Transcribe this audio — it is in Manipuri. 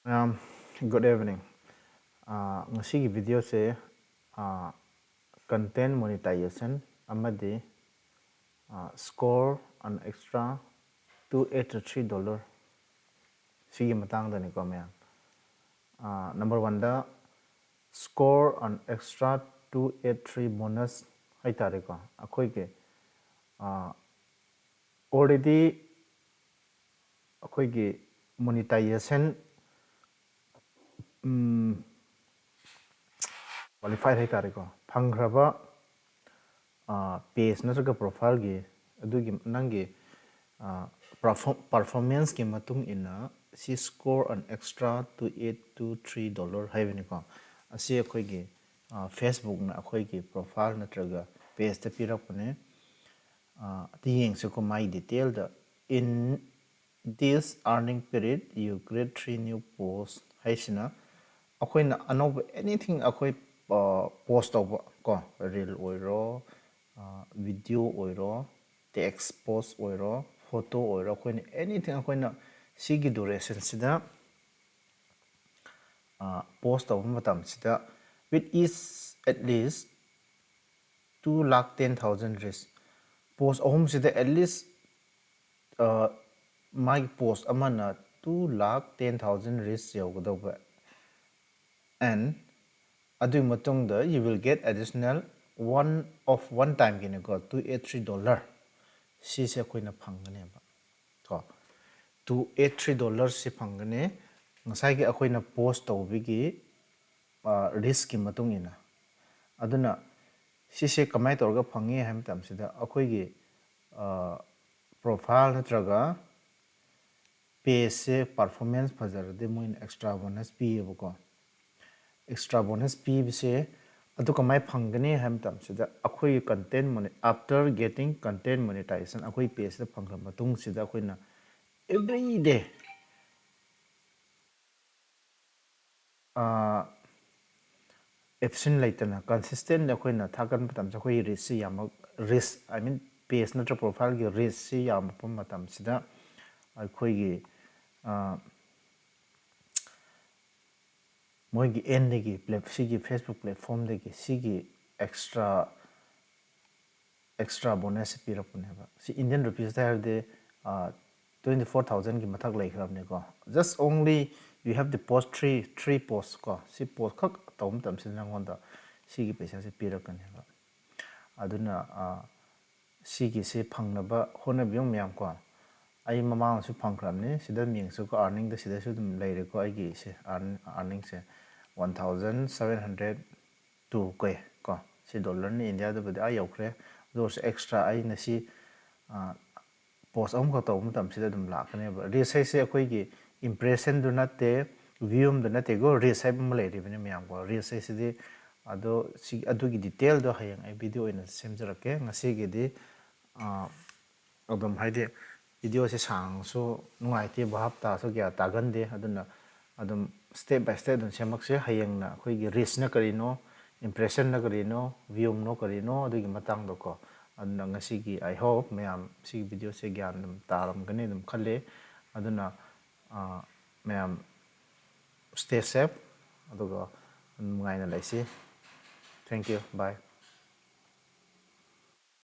Good evening. Ngasi video se content monetization amadi score an extra $283 sigi matang da ni ko maya. Number 1 da score an extra 283 bonus hai tare ko akoi ke already akoi ke monetization qualified hai tare ko phangraba page natraga profile gi adugi nangi performance ki matung ina si score an extra $283 hai bani ko asi akhoi gi Facebook na akhoi gi profile natraga page ta pirak pane ti yeng se ko my detail da in this earning period you create 3 new posts hai sina akhoi na anob anything akhoi post over ko reel oiro video oiro text post oiro photo oiro akhoi anything akhoi na sigi duration sida post over matam sida with is at least 2,10,000 reach post ohum sida at least my post amana 2,10,000 reach yogodoba and adu matong da you will get additional one time gine go $283 si se koina phangane ba to $283 si phangane ngasai gi akoina post tawbi gi risk ki matung ina aduna si se kamai torga phangi ham tam sida akoi gi profile natraga page se performance phajar de moin extra bonus pi ko extra bonus P se adu kamai phangani ham tam sida akhoi content after getting content monetization akhoi page da phangra matung sida akhoi na every day absent laitana consistent akhoi na thakan matam sa akhoi risk yam risk I mean page na profile gi risk si yam pam matam sida akhoi gi moi gi end gi sigi Facebook platform de gi sigi extra bonus pirapune ba si Indian rupees there de 24,000 ki mathak lai khrab ne ko just only you have the post three posts ko si post khak tom tam sin nang honda sigi paisa se pirakan ba aduna sigi se phangna ba hona byong myam ko ai mamang su phangkram ne sida ming su ko earning da sida su dum lai re ko ai gi se earning se 1,702 ko si dollar ni India da bada ayau kre those extra ai na si post om ko to mutam sida dum la kane ba resai se akoi gi impression do na te view do na te go resai bam lai ri bane myam ko resai se di ado si adu gi detail do hayang ai video ina semjara ke ngasi gi di adum haide video se sang so nungai te bahap ta so gya ta gan de aduna adum step by step dun semak se hayang na khoi gi risk na kari no impression na kari no view no kari no adu gi matang do ko aduna ngasi gi I hope mayam si video se gyan dum taram gane dum khalle aduna mayam stay safe aduga ngai na lai si thank you bye